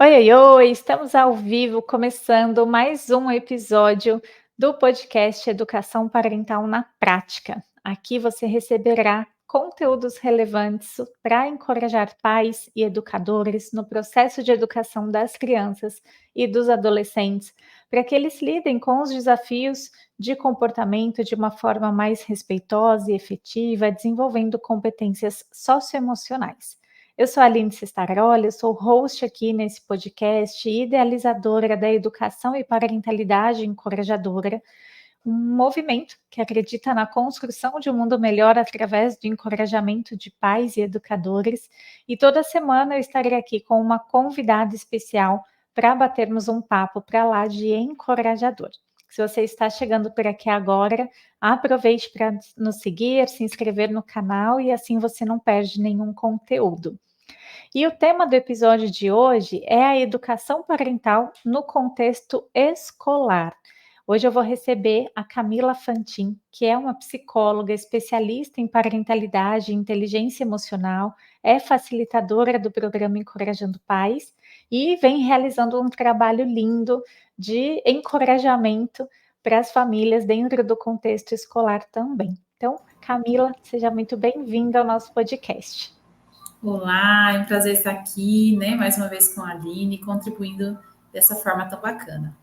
Oi, oi, oi! Estamos ao vivo, começando mais um episódio do podcast Educação Parental na Prática. Aqui você receberá conteúdos relevantes para encorajar pais e educadores no processo de educação das crianças e dos adolescentes, para que eles lidem com os desafios de comportamento de uma forma mais respeitosa e efetiva, desenvolvendo competências socioemocionais. Eu sou a Aline Sestaroli, eu sou host aqui nesse podcast, idealizadora da educação e parentalidade encorajadora, um movimento que acredita na construção de um mundo melhor através do encorajamento de pais e educadores. E toda semana eu estarei aqui com uma convidada especial para batermos um papo para lá de encorajador. Se você está chegando por aqui agora, aproveite para nos seguir, se inscrever no canal e assim você não perde nenhum conteúdo. E o tema do episódio de hoje é a educação parental no contexto escolar. Hoje eu vou receber a Camila Fantin, que é uma psicóloga especialista em parentalidade e inteligência emocional, é facilitadora do programa Encorajando Pais e vem realizando um trabalho lindo de encorajamento para as famílias dentro do contexto escolar também. Então, Camila, seja muito bem-vinda ao nosso podcast. Olá, é um prazer estar aqui, né, mais uma vez com a Aline, contribuindo dessa forma tão bacana.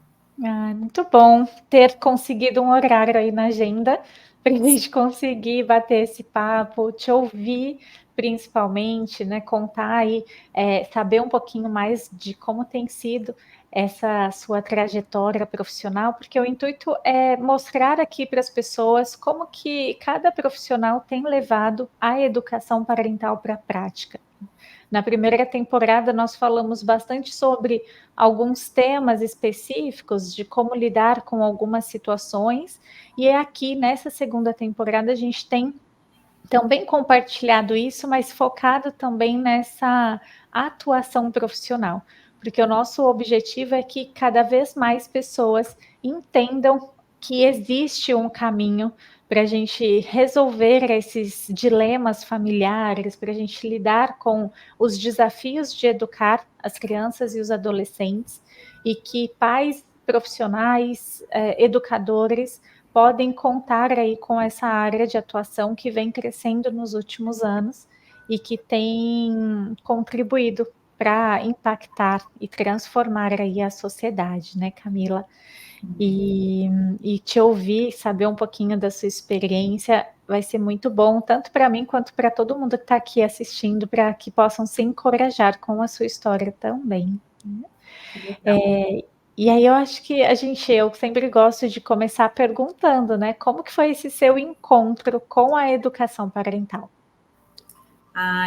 Muito bom ter conseguido um horário aí na agenda para a gente conseguir bater esse papo, te ouvir principalmente, né, contar aí, saber um pouquinho mais de como tem sido essa sua trajetória profissional, porque o intuito é mostrar aqui para as pessoas como que cada profissional tem levado a educação parental para a prática. Na primeira temporada, nós falamos bastante sobre alguns temas específicos de como lidar com algumas situações, e é aqui nessa segunda temporada a gente tem também compartilhado isso, mas focado também nessa atuação profissional, porque o nosso objetivo é que cada vez mais pessoas entendam que existe um caminho para a gente resolver esses dilemas familiares, para a gente lidar com os desafios de educar as crianças e os adolescentes, e que pais profissionais, educadores, podem contar aí com essa área de atuação que vem crescendo nos últimos anos e que tem contribuído para impactar e transformar aí a sociedade, né, Camila? E te ouvir, saber um pouquinho da sua experiência, vai ser muito bom, tanto para mim quanto para todo mundo que está aqui assistindo, para que possam se encorajar com a sua história também. E aí eu acho que eu sempre gosto de começar perguntando, né, como que foi esse seu encontro com a educação parental?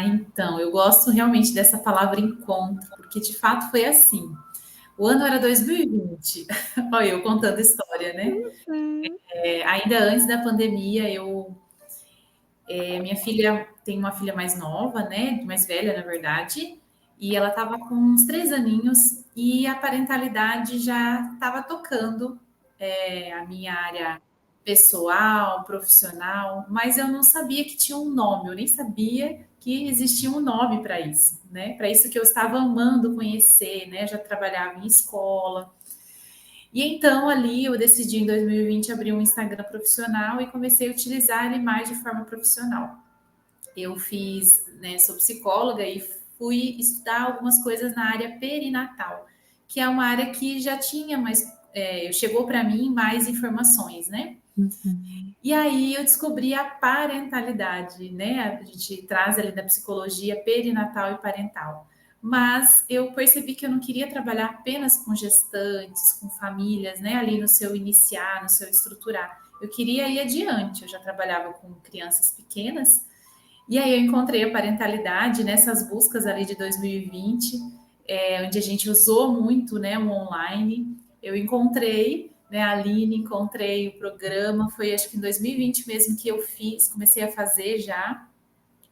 Então, eu gosto realmente dessa palavra encontro, porque de fato foi assim. O ano era 2020, olha eu contando a história, né? Uhum. Ainda antes da pandemia, minha filha tem uma filha mais nova, né, mais velha, na verdade, e ela estava com uns 3 aninhos e a parentalidade já estava tocando a minha área pessoal, profissional, mas eu não sabia que tinha um nome, eu nem sabia que existia um nome para isso, né? Para isso que eu estava amando conhecer, né? Eu já trabalhava em escola. E então ali eu decidi em 2020 abrir um Instagram profissional e comecei a utilizar ele mais de forma profissional. Eu fiz, né, sou psicóloga e fui estudar algumas coisas na área perinatal, que é uma área que já tinha mais, chegou para mim mais informações, né? Uhum. E aí eu descobri a parentalidade, né? A gente traz ali da psicologia perinatal e parental. Mas eu percebi que eu não queria trabalhar apenas com gestantes, com famílias, né? Ali no seu iniciar, no seu estruturar. Eu queria ir adiante. Eu já trabalhava com crianças pequenas e aí eu encontrei a parentalidade nessas buscas ali de 2020, onde a gente usou muito, né, o online. Eu encontrei, né, a Aline, encontrei o programa, foi acho que em 2020 mesmo que eu fiz, comecei a fazer já.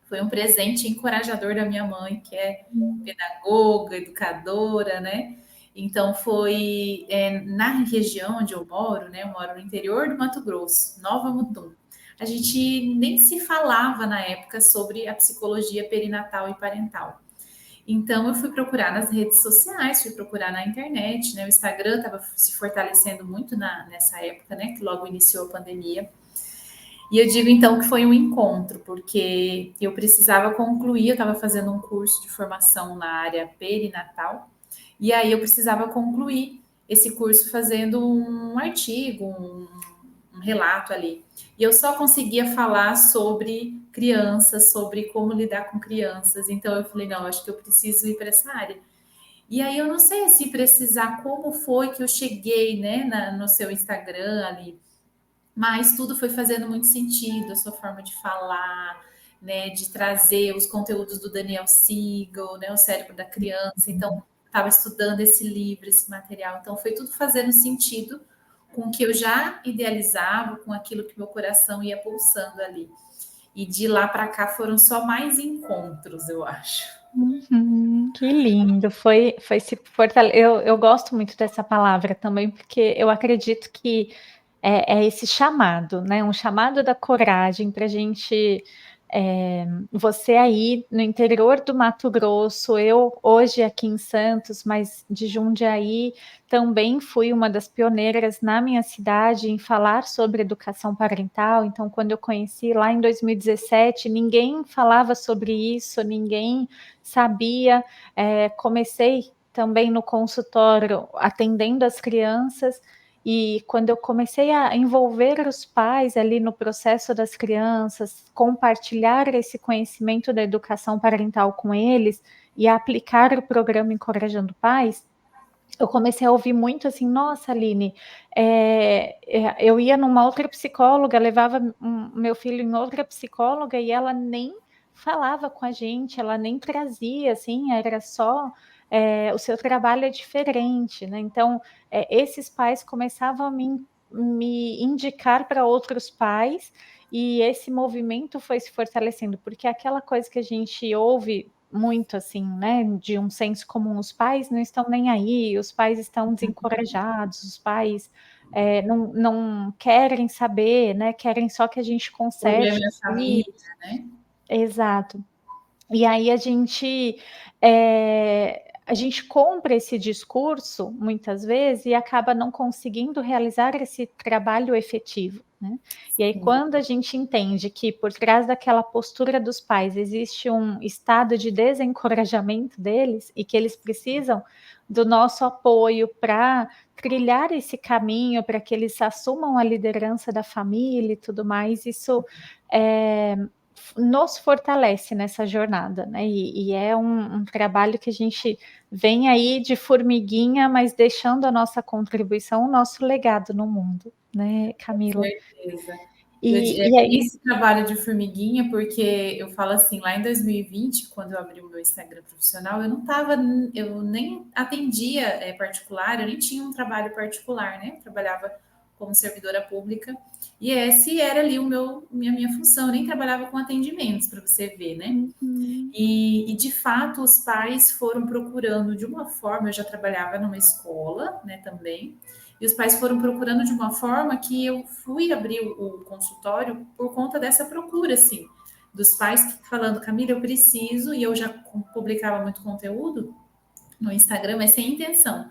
Foi um presente encorajador da minha mãe, que é pedagoga, educadora, né? Então foi na região onde eu moro, né? Eu moro no interior do Mato Grosso, Nova Mutum. A gente nem se falava na época sobre a psicologia perinatal e parental. Então, eu fui procurar nas redes sociais, fui procurar na internet, né? O Instagram estava se fortalecendo muito nessa época, né? Que logo iniciou a pandemia. E eu digo então que foi um encontro, porque eu precisava concluir, eu estava fazendo um curso de formação na área perinatal, e aí eu precisava concluir esse curso fazendo um artigo, um relato ali. E eu só conseguia falar sobre crianças, sobre como lidar com crianças. Então eu falei, não, acho que eu preciso ir para essa área. E aí eu não sei se precisar como foi que eu cheguei, né, no seu Instagram ali, mas tudo foi fazendo muito sentido, a sua forma de falar, né, de trazer os conteúdos do Daniel Siegel, né, o cérebro da criança. Então, estava estudando esse livro, esse material. Então, foi tudo fazendo sentido com o que eu já idealizava, com aquilo que meu coração ia pulsando ali. E de lá para cá foram só mais encontros, eu acho. Que lindo, foi se fortale eu gosto muito dessa palavra também, porque eu acredito que é esse chamado, né, um chamado da coragem para a gente, você aí no interior do Mato Grosso, eu hoje aqui em Santos, mas de Jundiaí, também fui uma das pioneiras na minha cidade em falar sobre educação parental, então quando eu conheci lá em 2017, ninguém falava sobre isso, ninguém sabia, comecei também no consultório atendendo as crianças, e quando eu comecei a envolver os pais ali no processo das crianças, compartilhar esse conhecimento da educação parental com eles e aplicar o programa Encorajando Pais, eu comecei a ouvir muito assim, nossa, Aline, eu ia numa outra psicóloga, levava meu filho em outra psicóloga e ela nem falava com a gente, ela nem trazia, assim, era só o seu trabalho é diferente, né? Então, esses pais começavam a me indicar para outros pais e esse movimento foi se fortalecendo, porque aquela coisa que a gente ouve muito assim, né, de um senso comum, os pais não estão nem aí, os pais estão desencorajados, os pais não querem saber, né, querem só que a gente O problema conserte é a ali. família, né? Exato. E aí a gente compra esse discurso, muitas vezes, e acaba não conseguindo realizar esse trabalho efetivo, né. E aí Sim. quando a gente entende que por trás daquela postura dos pais existe um estado de desencorajamento deles, e que eles precisam do nosso apoio para trilhar esse caminho, para que eles assumam a liderança da família e tudo mais, isso, eh nos fortalece nessa jornada, né? E é um trabalho que a gente vem aí de formiguinha, mas deixando a nossa contribuição, o nosso legado no mundo, né, Camila? Certeza. E aí, Esse trabalho de formiguinha, porque eu falo assim, lá em 2020, quando eu abri o meu Instagram profissional, eu não estava, eu nem atendia particular, eu nem tinha um trabalho particular, né? Eu trabalhava como servidora pública, e esse era ali minha função, eu nem trabalhava com atendimentos, para você ver, né? uhum, E de fato os pais foram procurando de uma forma, eu já trabalhava numa escola, né, também, e os pais foram procurando de uma forma que eu fui abrir o consultório por conta dessa procura, assim, dos pais falando, Camila, eu preciso, e eu já publicava muito conteúdo no Instagram, mas sem intenção.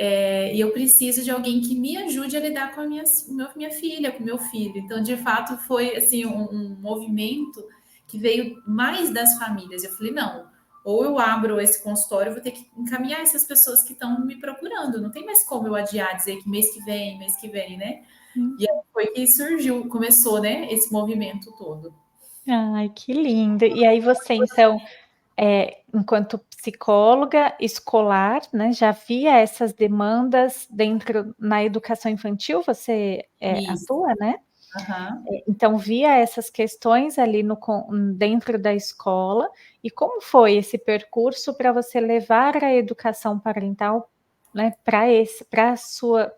E eu preciso de alguém que me ajude a lidar com a minha filha, com o meu filho. Então, de fato, foi assim um movimento que veio mais das famílias. Eu falei, não, ou eu abro esse consultório, eu vou ter que encaminhar essas pessoas que estão me procurando. Não tem mais como eu adiar, dizer que mês que vem, né? E aí foi que surgiu, começou, né, esse movimento todo. ai, que lindo. E aí você, então, enquanto psicóloga escolar, né, já via essas demandas dentro na educação infantil, você, Isso. atua, né? Aham. Então via essas questões ali dentro da escola, e como foi esse percurso para você levar a educação parental, né, para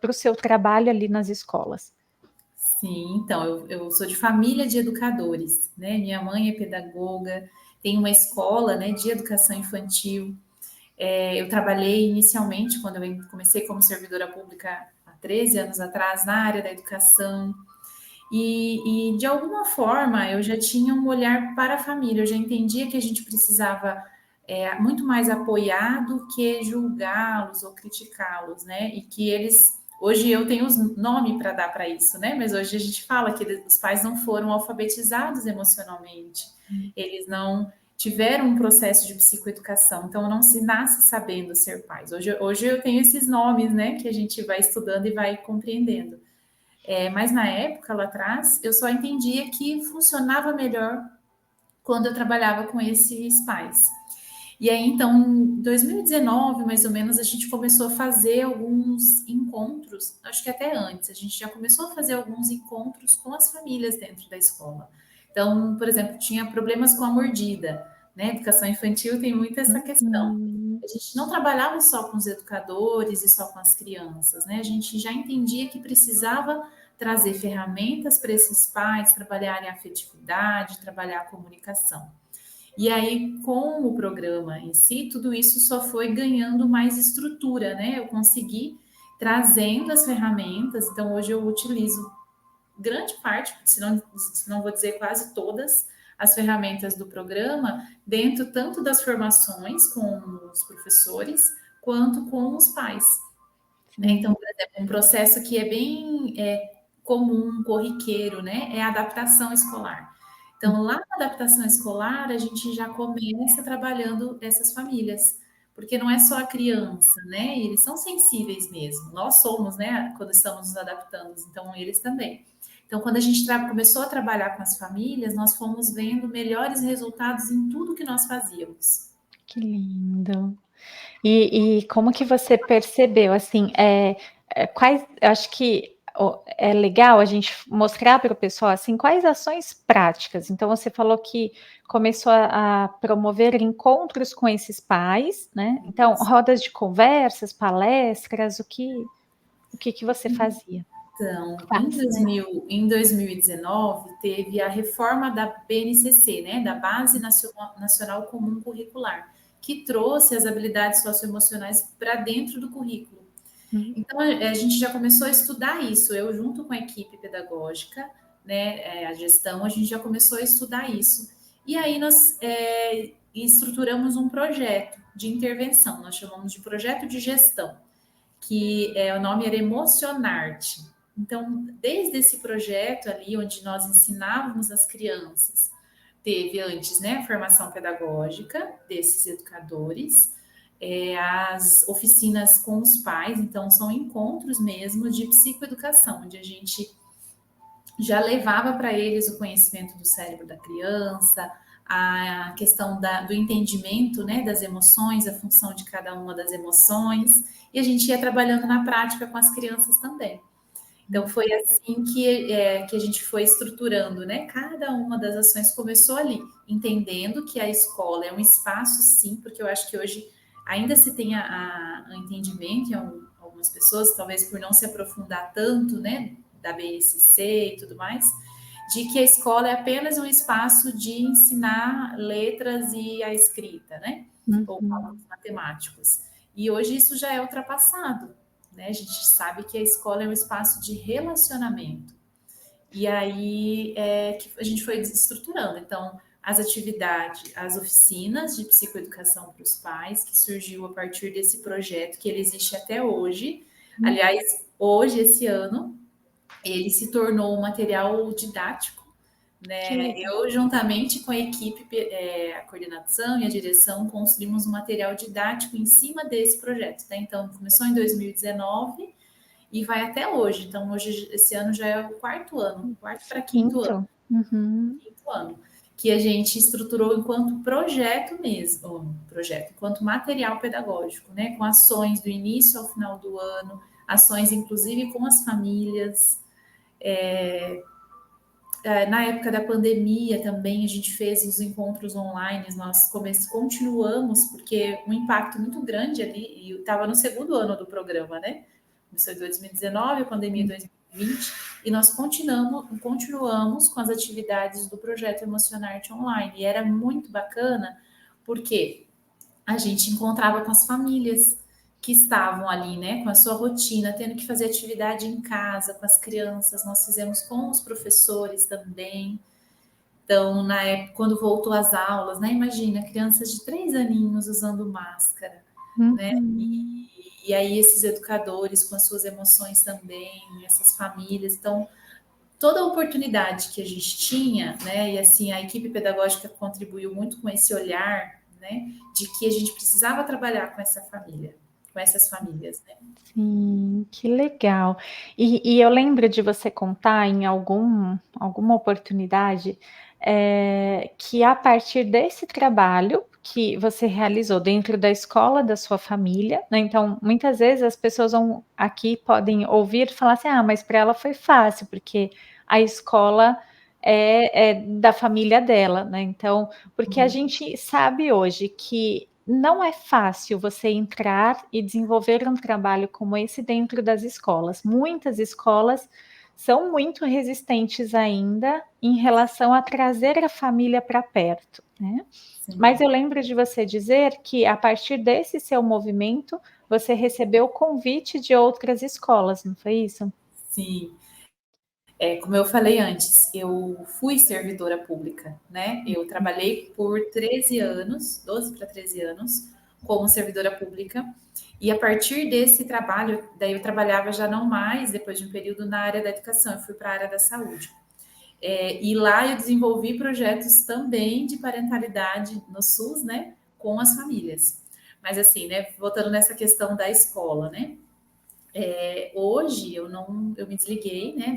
o seu trabalho ali nas escolas? Sim, então, eu sou de família de educadores, né? Minha mãe é pedagoga, tem uma escola, né, de educação infantil. Eu trabalhei inicialmente, quando eu comecei como servidora pública há 13 anos atrás, na área da educação, e de alguma forma eu já tinha um olhar para a família, eu já entendia que a gente precisava muito mais apoiar do que julgá-los ou criticá-los, né? E que eles. Hoje eu tenho os nome para dar para isso, né? Mas hoje a gente fala que os pais não foram alfabetizados emocionalmente, eles não tiveram um processo de psicoeducação, então não se nasce sabendo ser pais. Hoje eu tenho esses nomes, né? Que a gente vai estudando e vai compreendendo. Mas na época, lá atrás, eu só entendia que funcionava melhor quando eu trabalhava com esses pais. E aí, então, em 2019, mais ou menos, a gente começou a fazer alguns encontros, acho que até antes, a gente já começou a fazer alguns encontros com as famílias dentro da escola. Então, por exemplo, tinha problemas com a mordida, né? Educação infantil tem muito essa questão. Uhum. A gente não trabalhava só com os educadores e só com as crianças, né? A gente já entendia que precisava trazer ferramentas para esses pais trabalharem a afetividade, trabalhar a comunicação. E aí, com o programa em si, tudo isso só foi ganhando mais estrutura, né? Eu consegui trazendo as ferramentas, então hoje eu utilizo grande parte, se não vou dizer quase todas, as ferramentas do programa, dentro tanto das formações com os professores, quanto com os pais. Né? Então, Sim. por exemplo, um processo que é bem comum, corriqueiro, né? É a adaptação escolar. Então, lá na adaptação escolar, a gente já começa trabalhando essas famílias, porque não é só a criança, né? Eles são sensíveis mesmo. Nós somos, né? Quando estamos nos adaptando, então eles também. Então, quando a gente começou a trabalhar com as famílias, nós fomos vendo melhores resultados em tudo que nós fazíamos. Que lindo. E como que você percebeu, assim, quais, acho que é legal a gente mostrar para o pessoal, assim, quais ações práticas. Então, você falou que começou a promover encontros com esses pais, né? Então, rodas de conversas, palestras, o que você fazia? Então, Faz, né? em 2019, teve a reforma da BNCC, né, da Base Nacional Comum Curricular, que trouxe as habilidades socioemocionais para dentro do currículo. Hum. Então, a gente já começou a estudar isso, eu junto com a equipe pedagógica, né, a gestão, a gente já começou a estudar isso. E aí nós estruturamos um projeto de intervenção, nós chamamos de projeto de gestão, que o nome era Emocionarte. Então, desde esse projeto ali, onde nós ensinávamos as crianças, teve antes, né, a formação pedagógica desses educadores, as oficinas com os pais, então são encontros mesmo de psicoeducação, onde a gente já levava para eles o conhecimento do cérebro da criança, a questão do entendimento, né, das emoções, a função de cada uma das emoções, e a gente ia trabalhando na prática com as crianças também. Então foi assim que a gente foi estruturando, né? Cada uma das ações começou ali, entendendo que a escola é um espaço, sim, porque eu acho que hoje ainda se tem o entendimento em algumas pessoas, talvez por não se aprofundar tanto, né, da BNCC e tudo mais, de que a escola é apenas um espaço de ensinar letras e a escrita, né? Ou Uhum. cálculos matemáticos. E hoje isso já é ultrapassado, né? A gente sabe que a escola é um espaço de relacionamento. E aí que a gente foi desestruturando. Então, as atividades, as oficinas de psicoeducação para os pais, que surgiu a partir desse projeto, que ele existe até hoje. Aliás, hoje, esse ano, ele se tornou um material didático, Que né? legal. Eu, juntamente com a equipe, a coordenação e a direção, construímos um material didático em cima desse projeto. Né? Então, começou em 2019 e vai até hoje. Então, hoje, esse ano já é o quarto ano, quarto para quinto ano, Quinto? Uhum. quinto ano, que a gente estruturou enquanto projeto mesmo, projeto, enquanto material pedagógico, né? Com ações do início ao final do ano, ações inclusive com as famílias. Na época da pandemia também a gente fez os encontros online, nós continuamos, porque um impacto muito grande ali, e eu estava no segundo ano do programa, né? Começou em 2019, a pandemia em 2020, e nós continuamos com as atividades do projeto Emocionarte Online. E era muito bacana, porque a gente encontrava com as famílias que estavam ali, né, com a sua rotina, tendo que fazer atividade em casa com as crianças. Nós fizemos com os professores também. Então, na época, quando voltou às aulas, né? Imagina, crianças de 3 aninhos usando máscara, né? Uhum. E aí esses educadores com as suas emoções também, essas famílias. Então, toda a oportunidade que a gente tinha, né? E assim, a equipe pedagógica contribuiu muito com esse olhar, né? De que a gente precisava trabalhar com essa família, com essas famílias, né? Sim, que legal. E eu lembro de você contar em alguma oportunidade, que a partir desse trabalho que você realizou dentro da escola da sua família, né, então muitas vezes as pessoas vão aqui podem ouvir e falar assim: "Ah, mas para ela foi fácil, porque a escola é da família dela", né, então porque a gente sabe hoje que não é fácil você entrar e desenvolver um trabalho como esse dentro das escolas. Muitas escolas são muito resistentes ainda em relação a trazer a família para perto, né. Mas Sim, eu lembro de você dizer que a partir desse seu movimento, você recebeu convite de outras escolas, não foi isso? sim. Como eu falei antes, eu fui servidora pública, né? Eu trabalhei por 13 anos, 12 para 13 anos, como servidora pública. E a partir desse trabalho, daí eu trabalhava já não mais, depois de um período, na área da educação, eu fui para a área da saúde. E lá eu desenvolvi projetos também de parentalidade no SUS, né? Com as famílias. Mas assim, né? Voltando nessa questão da escola, né? Hoje eu me desliguei, né,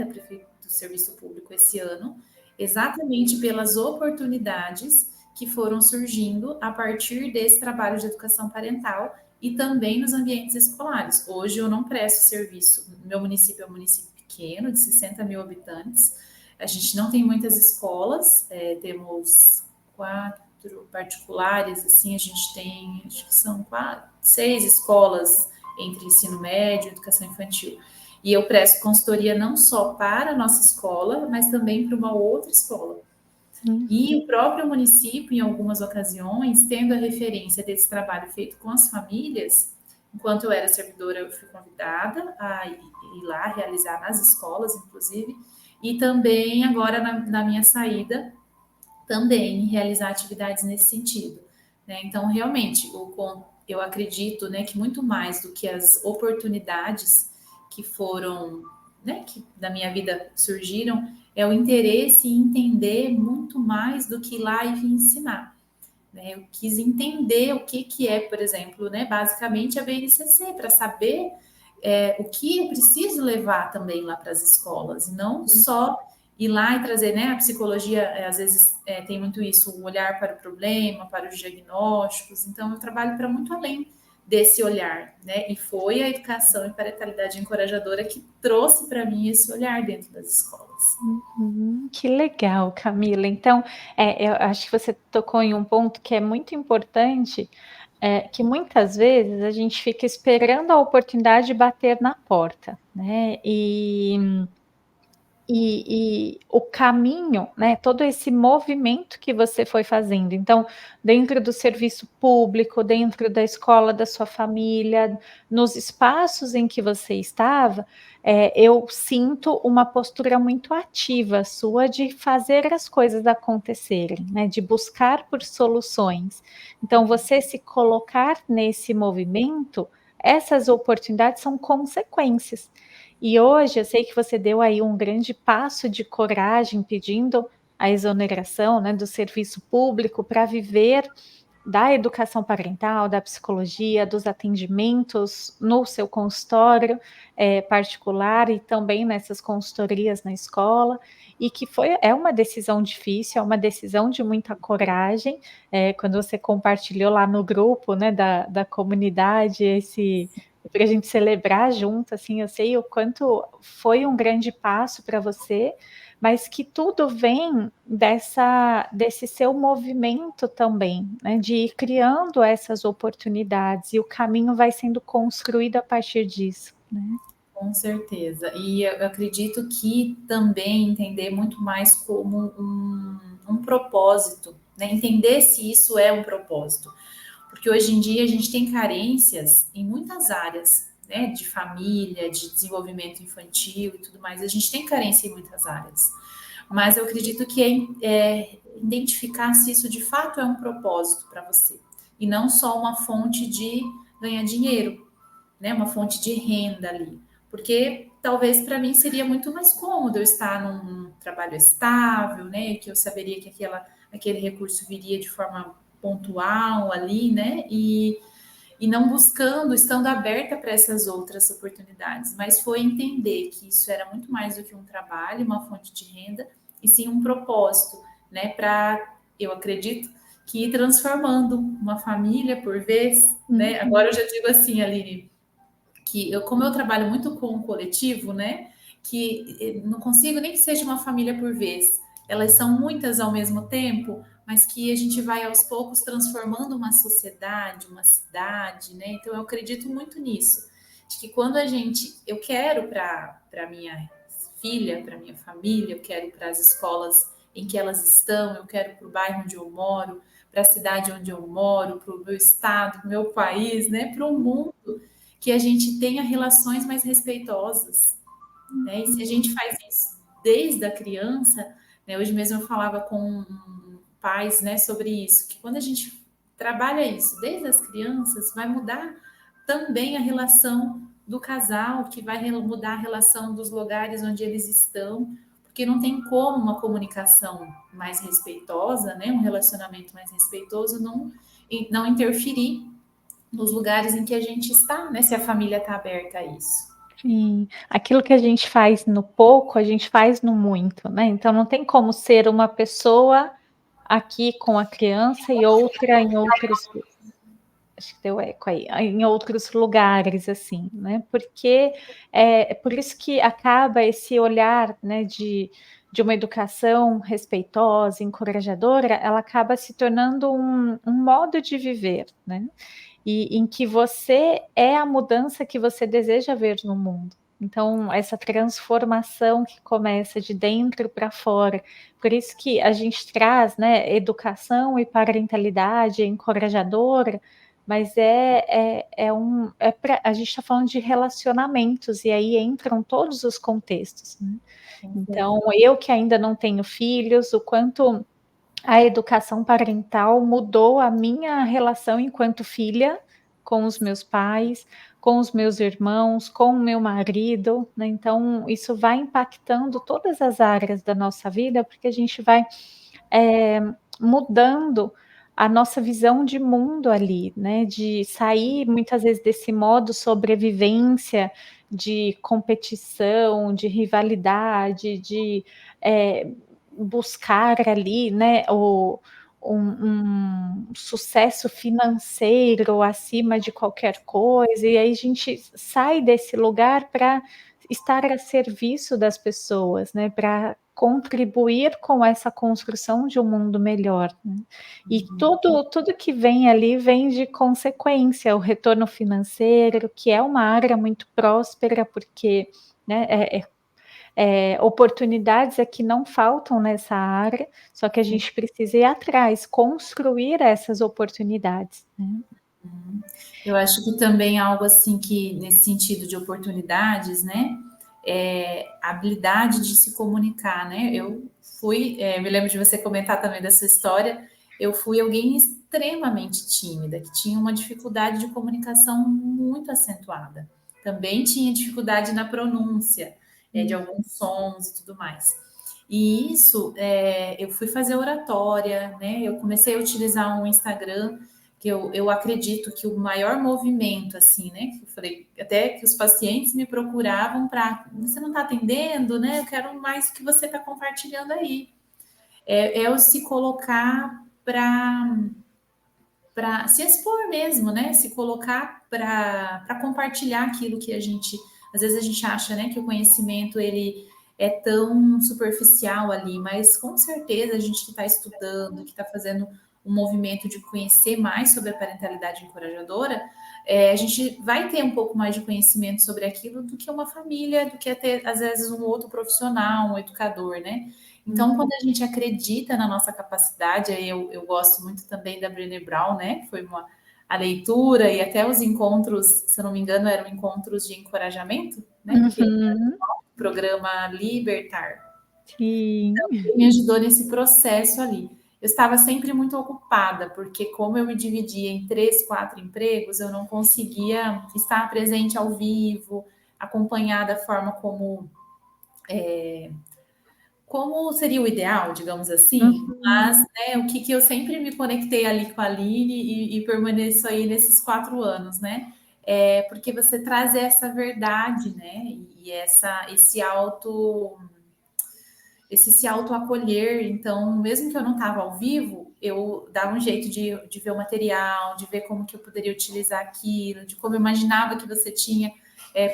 do serviço público esse ano, exatamente pelas oportunidades que foram surgindo a partir desse trabalho de educação parental e também nos ambientes escolares. Hoje eu não presto serviço, meu município é um município pequeno, de 60 mil habitantes, a gente não tem muitas escolas, temos 4 particulares, assim, a gente tem, acho que são 6 escolas entre ensino médio e educação infantil. E eu presto consultoria não só para a nossa escola, mas também para uma outra escola. E Uhum. o próprio município, em algumas ocasiões, tendo a referência desse trabalho feito com as famílias, enquanto eu era servidora, eu fui convidada a ir lá realizar nas escolas, inclusive, e também agora na minha saída, também realizar atividades nesse sentido. Né? Então, realmente, eu acredito, né, que muito mais do que as oportunidades que foram, né, que da minha vida surgiram, é o interesse em entender muito mais do que ir lá e ensinar. Né? Eu quis entender o que é, por exemplo, né, basicamente a BNCC, para saber o que eu preciso levar também lá para as escolas, e não só ir lá e trazer, né, a psicologia, às vezes tem muito isso, o olhar para o problema, para os diagnósticos, então eu trabalho para muito além desse olhar, né, e foi a educação e parentalidade encorajadora que trouxe para mim esse olhar dentro das escolas. Uhum, que legal, Camila. Então, eu acho que você tocou em um ponto que é muito importante, que muitas vezes a gente fica esperando a oportunidade de bater na porta, né? E o caminho, né, todo esse movimento que você foi fazendo. Então, dentro do serviço público, dentro da escola da sua família, nos espaços em que você estava, eu sinto uma postura muito ativa sua de fazer as coisas acontecerem, né, de buscar por soluções. Então, você se colocar nesse movimento, essas oportunidades são consequências. E hoje eu sei que você deu aí um grande passo de coragem pedindo a exoneração, né, do serviço público para viver da educação parental, da psicologia, dos atendimentos no seu consultório particular e também nessas consultorias na escola, e que é uma decisão difícil, é uma decisão de muita coragem, quando você compartilhou lá no grupo, né, da comunidade, esse para a gente celebrar junto, assim, eu sei o quanto foi um grande passo para você, mas que tudo vem desse seu movimento também, né, de ir criando essas oportunidades e o caminho vai sendo construído a partir disso, né. Com certeza. E eu acredito que também entender muito mais como um propósito, né? Entender se isso é um propósito. Porque hoje em dia a gente tem carências em muitas áreas, né? De família, de desenvolvimento infantil e tudo mais. A gente tem carência em muitas áreas. Mas eu acredito que identificar se isso de fato é um propósito para você, e não só uma fonte de ganhar dinheiro, né? Uma fonte de renda ali. Porque talvez para mim seria muito mais cômodo eu estar num trabalho estável, né? Que eu saberia que aquele recurso viria de forma pontual ali, né? E não buscando, estando aberta para essas outras oportunidades, mas foi entender que isso era muito mais do que um trabalho, uma fonte de renda, e sim um propósito, né? Para, eu acredito, que ir transformando uma família por vez, né? Agora eu já digo assim, Aline, que como eu trabalho muito com o coletivo, né? Que não consigo nem que seja uma família por vez. Elas são muitas ao mesmo tempo, mas que a gente vai aos poucos transformando uma sociedade, uma cidade, né? Então eu acredito muito nisso, de que quando eu quero para minha filha, para minha família, eu quero para as escolas em que elas estão, eu quero para o bairro onde eu moro, para a cidade onde eu moro, para o meu estado, para o meu país, né? Para o mundo, que a gente tenha relações mais respeitosas, né? E se a gente faz isso desde a criança, né? Hoje mesmo eu falava com pais, né, sobre isso, que quando a gente trabalha isso desde as crianças, vai mudar também a relação do casal, que vai mudar a relação dos lugares onde eles estão, porque não tem como uma comunicação mais respeitosa, né, um relacionamento mais respeitoso não interferir nos lugares em que a gente está, né? Se a família está aberta a isso. Sim, aquilo que a gente faz no pouco, a gente faz no muito, né? Então não tem como ser uma pessoa aqui com a criança e outra em outros, acho que deu eco aí, em outros lugares, assim, né? Porque é por isso que acaba esse olhar, né, de uma educação respeitosa, encorajadora, ela acaba se tornando um modo de viver, né? E em que você é a mudança que você deseja ver no mundo. Então, essa transformação que começa de dentro para fora. Por isso que a gente traz, né, educação e parentalidade encorajadora, mas a gente está falando de relacionamentos, e aí entram todos os contextos, né? Então, eu que ainda não tenho filhos, o quanto a educação parental mudou a minha relação enquanto filha com os meus pais, com os meus irmãos, com o meu marido, né? Então, isso vai impactando todas as áreas da nossa vida, porque a gente vai mudando a nossa visão de mundo ali, né? De sair muitas vezes desse modo sobrevivência, de competição, de rivalidade, de buscar ali, né, um sucesso financeiro acima de qualquer coisa, e aí a gente sai desse lugar para estar a serviço das pessoas, né, para contribuir com essa construção de um mundo melhor, né? E tudo que vem ali vem de consequência, o retorno financeiro, que é uma área muito próspera, porque, né, oportunidades é que não faltam nessa área, só que a gente precisa ir atrás, construir essas oportunidades, né? Eu acho que também algo assim que, nesse sentido de oportunidades, né? A habilidade de se comunicar, né? Eu me lembro de você comentar também dessa história, eu fui alguém extremamente tímida, que tinha uma dificuldade de comunicação muito acentuada. Também tinha dificuldade na pronúncia, de alguns sons e tudo mais. E isso, eu fui fazer oratória, né? Eu comecei a utilizar um Instagram que eu acredito que o maior movimento, assim, né? Que eu falei, até que os pacientes me procuravam para, você não está atendendo, né? Eu quero mais que você está compartilhando aí. É o se colocar para se expor mesmo, né? Se colocar para compartilhar aquilo que às vezes a gente acha, né, que o conhecimento ele é tão superficial ali, mas com certeza a gente que está estudando, que está fazendo um movimento de conhecer mais sobre a parentalidade encorajadora, a gente vai ter um pouco mais de conhecimento sobre aquilo do que uma família, do que até, às vezes, um outro profissional, um educador, né? Então, quando a gente acredita na nossa capacidade, aí eu gosto muito também da Brené Brown, né? Que foi a leitura e até os encontros, se eu não me engano, eram encontros de encorajamento, né? Que é o programa Libertar. Sim. Me ajudou nesse processo ali. Eu estava sempre muito ocupada, porque como eu me dividia em 3, 4 empregos, eu não conseguia estar presente ao vivo, acompanhar da forma como seria o ideal, digamos assim. Mas, Uhum. né, o que eu sempre me conectei ali com a Aline e permaneço aí nesses 4 anos, né? É porque você traz essa verdade, né? E esse se auto-acolher. Então, mesmo que eu não estava ao vivo, eu dava um jeito de ver o material, de ver como que eu poderia utilizar aquilo, de como eu imaginava que você tinha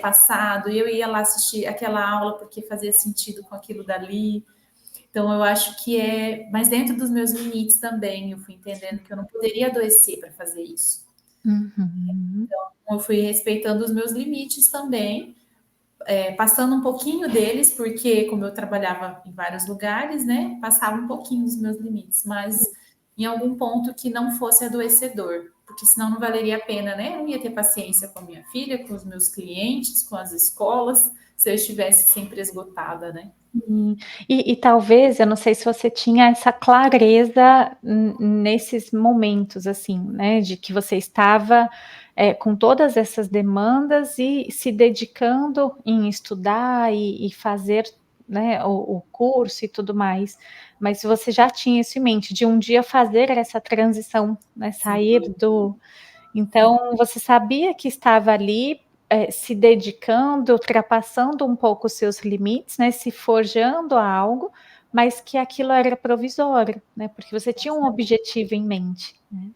passado. E eu ia lá assistir aquela aula porque fazia sentido com aquilo dali. Então, eu acho que mas dentro dos meus limites também, eu fui entendendo que eu não poderia adoecer para fazer isso. Uhum. Então, eu fui respeitando os meus limites também, passando um pouquinho deles, porque como eu trabalhava em vários lugares, né, passava um pouquinho dos meus limites, mas em algum ponto que não fosse adoecedor, porque senão não valeria a pena, né? Eu não ia ter paciência com a minha filha, com os meus clientes, com as escolas, se eu estivesse sempre esgotada, né? Sim. E talvez, eu não sei se você tinha essa clareza nesses momentos, assim, né, de que você estava com todas essas demandas e se dedicando em estudar e fazer, né, o curso e tudo mais, mas se você já tinha isso em mente, de um dia fazer essa transição, né, Sim, sair do sim, então, você sabia que estava ali, se dedicando, ultrapassando um pouco os seus limites, né, se forjando a algo, mas que aquilo era provisório, né, porque você tinha um objetivo em mente, né.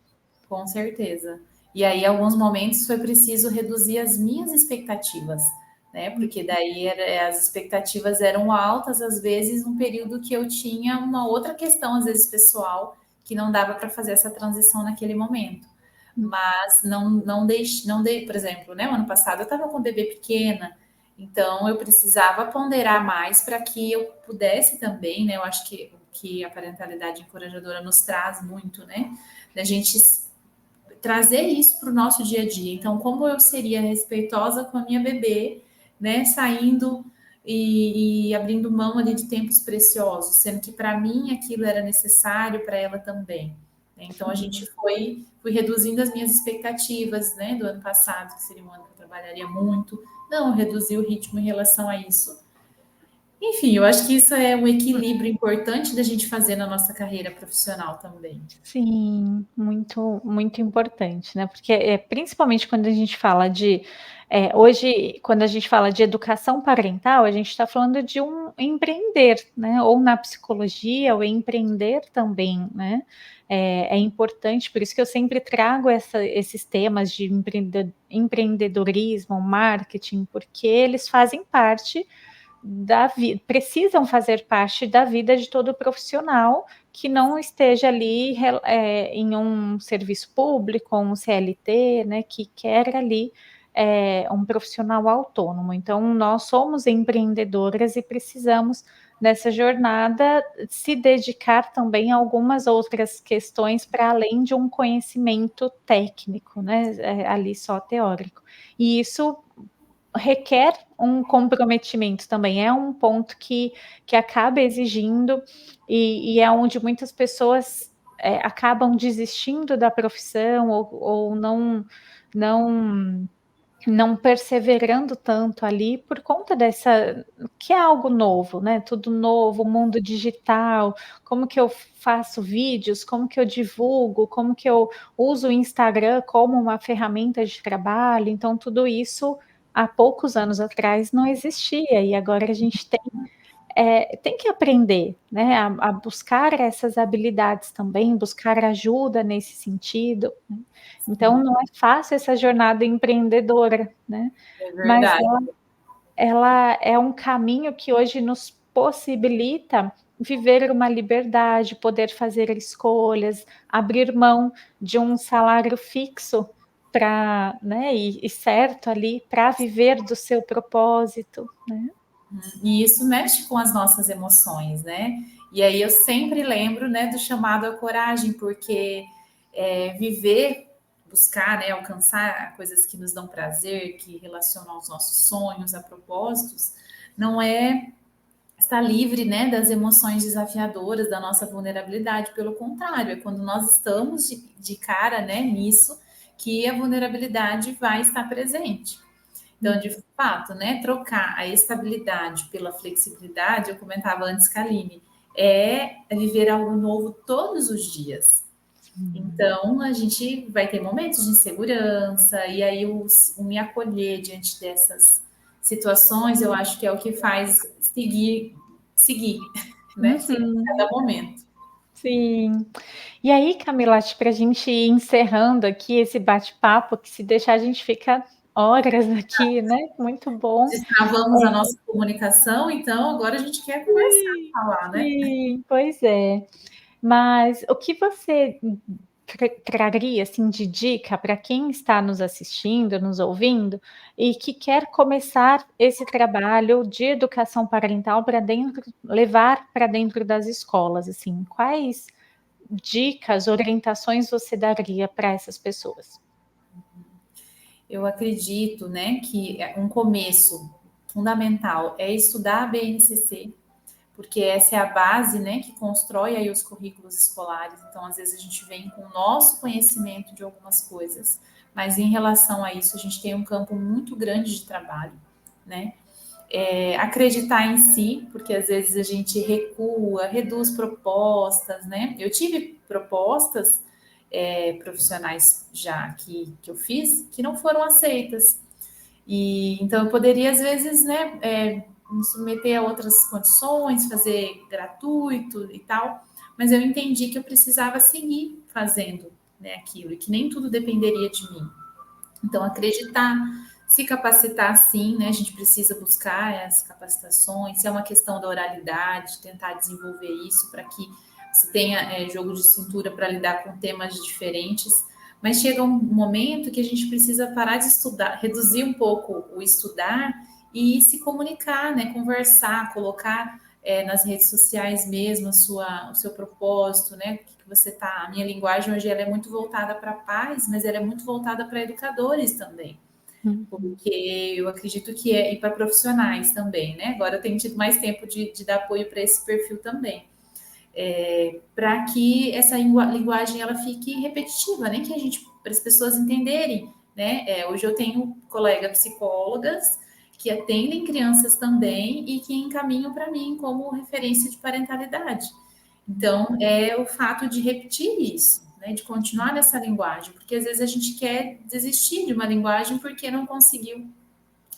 com certeza. E aí, em alguns momentos, foi preciso reduzir as minhas expectativas, né? Porque daí as expectativas eram altas, às vezes, num período que eu tinha uma outra questão, às vezes pessoal, que não dava para fazer essa transição naquele momento. Mas não dei, por exemplo, né? O ano passado eu estava com um bebê pequena, então eu precisava ponderar mais para que eu pudesse também, né? Eu acho que a parentalidade encorajadora nos traz muito, né? Da gente trazer isso para o nosso dia a dia. Então, como eu seria respeitosa com a minha bebê, né, saindo e abrindo mão ali de tempos preciosos, sendo que para mim aquilo era necessário, para ela também. Então, a gente fui reduzindo as minhas expectativas, né, do ano passado, que seria um ano que eu trabalharia muito. Não, reduzi o ritmo em relação a isso. Enfim, eu acho que isso é um equilíbrio importante da gente fazer na nossa carreira profissional também. Sim, muito, muito importante, né, porque, principalmente quando a gente fala de, hoje, quando a gente fala de educação parental, a gente está falando de um empreender, né, ou na psicologia, o empreender também, né, é importante, por isso que eu sempre trago esses temas de empreendedorismo, marketing, porque eles fazem parte da vida, precisam fazer parte da vida de todo profissional que não esteja ali em um serviço público, um CLT, né, que quer ali um profissional autônomo. Então, nós somos empreendedoras e precisamos, nessa jornada, se dedicar também a algumas outras questões para além de um conhecimento técnico, né, ali só teórico. E isso requer um comprometimento também, é um ponto que acaba exigindo, e é onde muitas pessoas, acabam desistindo da profissão ou não não perseverando tanto ali por conta dessa que é algo novo, né, tudo novo, mundo digital, como que eu faço vídeos, como que eu divulgo, como que eu uso o Instagram como uma ferramenta de trabalho, então tudo isso há poucos anos atrás não existia e agora a gente tem que aprender, né, a buscar essas habilidades também, buscar ajuda nesse sentido, né. Então não é fácil essa jornada empreendedora, né, É mas verdade. ela é um caminho que hoje nos possibilita viver uma liberdade, poder fazer escolhas, abrir mão de um salário fixo para, né, e certo ali, para viver do seu propósito, né. E isso mexe com as nossas emoções, né? E aí eu sempre lembro, né, do chamado à coragem, porque viver, buscar, né, alcançar coisas que nos dão prazer, que relacionam aos nossos sonhos, a propósitos, não é está livre, né, das emoções desafiadoras, da nossa vulnerabilidade. Pelo contrário, é quando nós estamos de cara, né, nisso, que a vulnerabilidade vai estar presente. Então, de fato, né, trocar a estabilidade pela flexibilidade, eu comentava antes com a Aline, é viver algo novo todos os dias. Então, a gente vai ter momentos de insegurança, e aí o me acolher diante dessas situações, eu acho que é o que faz seguir, né? Seguir Uhum. cada momento. Sim. E aí, Camila, acho para a gente ir encerrando aqui esse bate-papo, que se deixar a gente fica horas aqui, né? Muito bom. Destravamos a nossa comunicação, então agora a gente quer conversar, Sim, falar, né? sim, pois é. Mas o que você traria assim de dica para quem está nos assistindo, nos ouvindo e que quer começar esse trabalho de educação parental para dentro, levar para dentro das escolas, assim, quais dicas, orientações você daria para essas pessoas? Eu acredito, né, que um começo fundamental é estudar a BNCC, porque essa é a base, né, que constrói aí os currículos escolares. Então, às vezes a gente vem com o nosso conhecimento de algumas coisas, mas em relação a isso a gente tem um campo muito grande de trabalho, né? Acreditar em si, porque às vezes a gente recua, reduz propostas, né? Eu tive propostas profissionais já que eu fiz que não foram aceitas. E então eu poderia, às vezes, né, me submeter a outras condições, fazer gratuito e tal, mas eu entendi que eu precisava seguir fazendo, né, aquilo e que nem tudo dependeria de mim. Então, acreditar, se capacitar sim, né? A gente precisa buscar as capacitações, se é uma questão da oralidade, tentar desenvolver isso para que se tenha jogo de cintura para lidar com temas diferentes. Mas chega um momento que a gente precisa parar de estudar, reduzir um pouco o estudar e se comunicar, né? Conversar, colocar nas redes sociais mesmo o seu propósito, né? O que você tá. A minha linguagem hoje ela é muito voltada para pais, mas ela é muito voltada para educadores também, Uhum. porque eu acredito que e para profissionais também, né? Agora eu tenho tido mais tempo de dar apoio para esse perfil também. Para que essa linguagem ela fique repetitiva, né? Que a gente, para as pessoas entenderem, né? Hoje eu tenho colegas psicólogas que atendem crianças também e que encaminham para mim como referência de parentalidade. Então, é o fato de repetir isso, né? De continuar nessa linguagem, porque às vezes a gente quer desistir de uma linguagem porque não conseguiu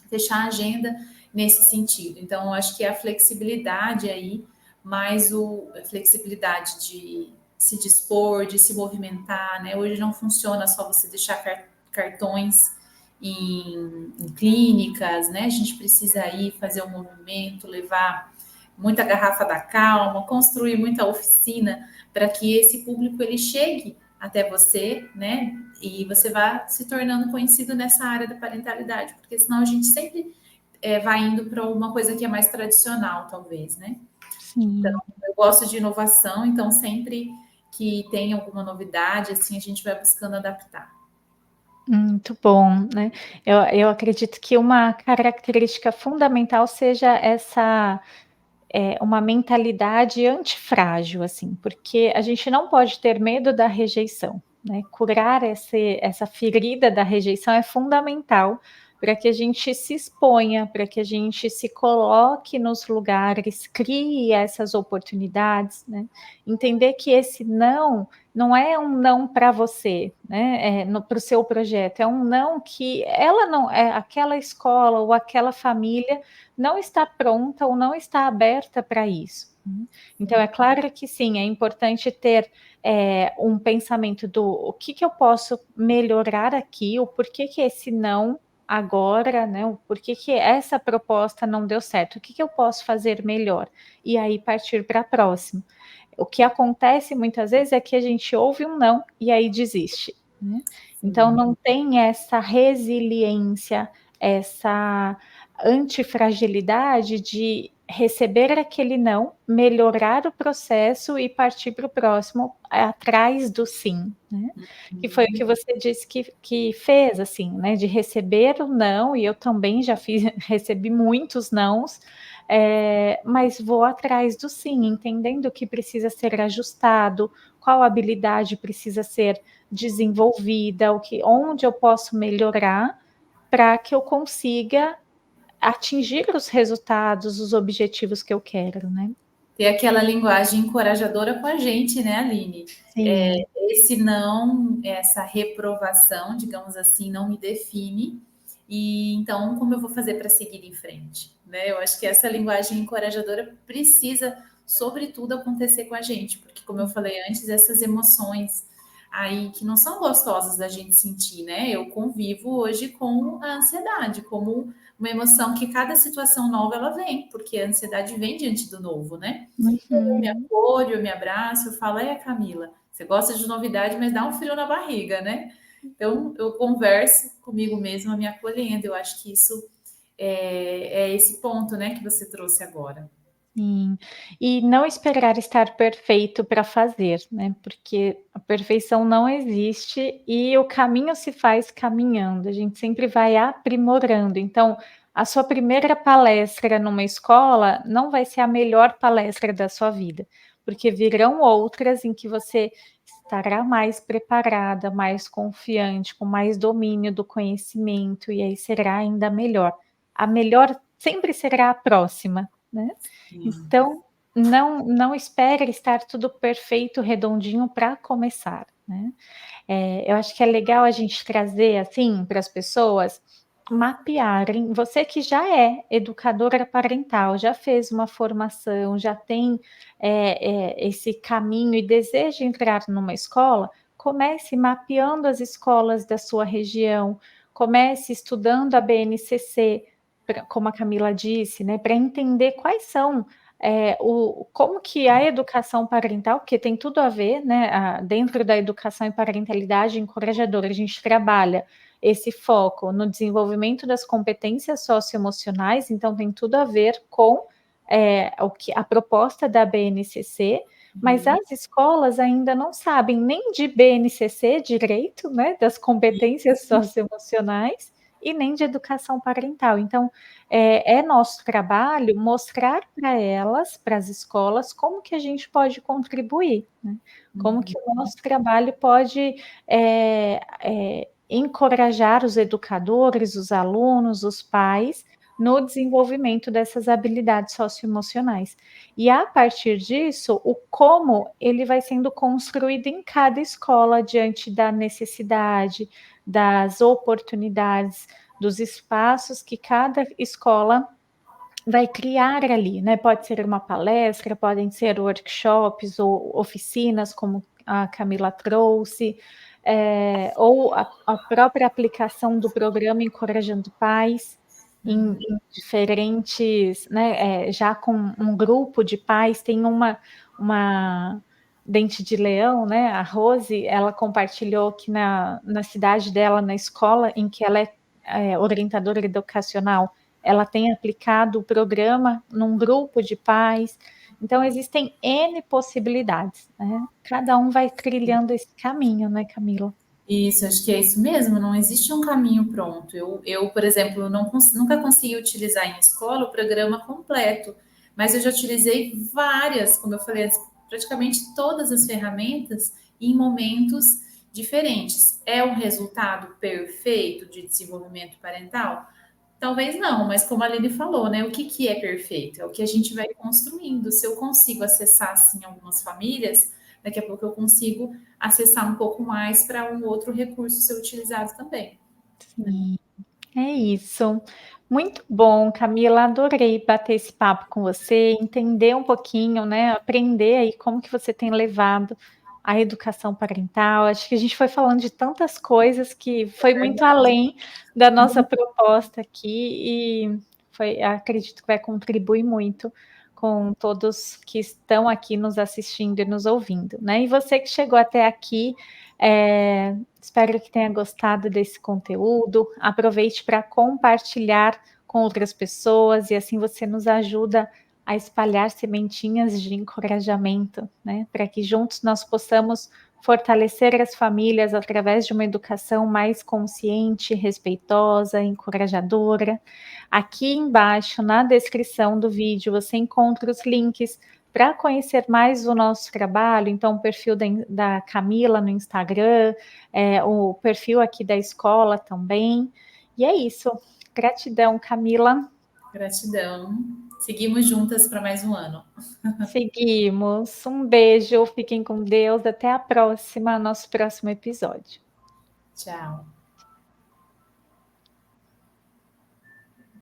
fechar a agenda nesse sentido. Então, eu acho que é a flexibilidade aí, mais a flexibilidade de se dispor, de se movimentar, né? Hoje não funciona só você deixar cartões em clínicas, né? A gente precisa ir fazer um movimento, levar muita garrafa da calma, construir muita oficina para que esse público ele chegue até você, né? E você vá se tornando conhecido nessa área da parentalidade, porque senão a gente sempre vai indo para uma coisa que é mais tradicional, talvez, né? Sim. Eu gosto de inovação, então sempre que tem alguma novidade, assim, a gente vai buscando adaptar. Muito bom, né. Eu acredito que uma característica fundamental seja essa, uma mentalidade antifrágil, assim, porque a gente não pode ter medo da rejeição, né. Curar essa ferida da rejeição é fundamental para que a gente se exponha, para que a gente se coloque nos lugares, crie essas oportunidades, né. Entender que esse não é um não para você, né, para o seu projeto, é um não que ela não aquela escola ou aquela família não está pronta ou não está aberta para isso, né. Então é claro que sim, é importante ter, um pensamento do o que que eu posso melhorar aqui, o porquê que esse não agora, né, o porquê que essa proposta não deu certo, o que que eu posso fazer melhor? E aí partir para a próxima. O que acontece muitas vezes é que a gente ouve um não e aí desiste, né. Então Sim, não tem essa resiliência, essa antifragilidade de receber aquele não, melhorar o processo e partir para o próximo atrás do sim, né? Que foi o que você disse que fez, assim, né? De receber o não, e eu também já recebi muitos nãos, mas vou atrás do sim, entendendo o que precisa ser ajustado, qual habilidade precisa ser desenvolvida, onde eu posso melhorar para que eu consiga atingir os resultados, os objetivos que eu quero, né? Ter aquela linguagem encorajadora com a gente, né, Aline? Sim. Esse não, essa reprovação, digamos assim, não me define. E então, como eu vou fazer para seguir em frente? Né? Eu acho que essa linguagem encorajadora precisa, sobretudo, acontecer com a gente, porque, como eu falei antes, essas emoções aí que não são gostosas da gente sentir, né? Eu convivo hoje com a ansiedade, como uma emoção que cada situação nova ela vem, porque a ansiedade vem diante do novo, né? Eu me Uhum. acolho, eu me abraço, eu falo, Camila, você gosta de novidade, mas dá um frio na barriga, né? Então, eu converso comigo mesma, me acolhendo. Eu acho que isso é esse ponto, né, que você trouxe agora. Sim. E não esperar estar perfeito para fazer, né, porque a perfeição não existe e o caminho se faz caminhando, a gente sempre vai aprimorando. Então, a sua primeira palestra numa escola não vai ser a melhor palestra da sua vida, porque virão outras em que você estará mais preparada, mais confiante, com mais domínio do conhecimento, e aí será ainda melhor. A melhor sempre será a próxima, né? Sim. Então, não espere estar tudo perfeito, redondinho para começar, né. Eu acho que é legal a gente trazer, assim, para as pessoas mapearem, você que já é educadora parental, já fez uma formação, já tem, esse caminho e deseja entrar numa escola, comece mapeando as escolas da sua região, comece estudando a BNCC, como a Camila disse, né, para entender quais são como que a educação parental, porque tem tudo a ver, né, dentro da educação e parentalidade encorajadora, a gente trabalha esse foco no desenvolvimento das competências socioemocionais, então tem tudo a ver com a proposta da BNCC, mas as escolas ainda não sabem nem de BNCC direito, né, das competências socioemocionais, e nem de educação parental. Então, é nosso trabalho mostrar para elas, para as escolas, como que a gente pode contribuir, né? Como que o nosso trabalho pode encorajar os educadores, os alunos, os pais, no desenvolvimento dessas habilidades socioemocionais. E a partir disso, o como ele vai sendo construído em cada escola diante da necessidade, das oportunidades, dos espaços que cada escola vai criar ali, né? Pode ser uma palestra, podem ser workshops ou oficinas, como a Camila trouxe, ou a própria aplicação do programa Encorajando Pais em diferentes, né? Já com um grupo de pais, tem uma Dente de Leão, né? A Rose, ela compartilhou que na cidade dela, na escola em que ela é orientadora educacional, ela tem aplicado o programa num grupo de pais. Então, existem N possibilidades, né? Cada um vai trilhando esse caminho, né, Camila? Isso, acho que é isso mesmo, não existe um caminho pronto. Por exemplo, nunca consegui utilizar em escola o programa completo, mas eu já utilizei várias, como eu falei antes, praticamente todas as ferramentas em momentos diferentes. É um resultado perfeito de desenvolvimento parental? Talvez não, mas como a Aline falou, né? O que é perfeito? É o que a gente vai construindo. Se eu consigo acessar, assim, algumas famílias, daqui a pouco eu consigo acessar um pouco mais para um outro recurso ser utilizado também. Sim, é isso. Muito bom, Camila, adorei bater esse papo com você, entender um pouquinho, né, aprender aí como que você tem levado a educação parental. Acho que a gente foi falando de tantas coisas que foi muito além da nossa proposta aqui e acredito que vai contribuir muito com todos que estão aqui nos assistindo e nos ouvindo, né? E você que chegou até aqui, espero que tenha gostado desse conteúdo. Aproveite para compartilhar com outras pessoas, e assim você nos ajuda a espalhar sementinhas de encorajamento, né, para que juntos nós possamos fortalecer as famílias através de uma educação mais consciente, respeitosa, encorajadora. Aqui embaixo, na descrição do vídeo, você encontra os links para conhecer mais o nosso trabalho, então o perfil da Camila no Instagram, o perfil aqui da escola também. E é isso. Gratidão, Camila. Gratidão. Seguimos juntas para mais um ano. Seguimos. Um beijo, fiquem com Deus. Até a próxima, nosso próximo episódio. Tchau.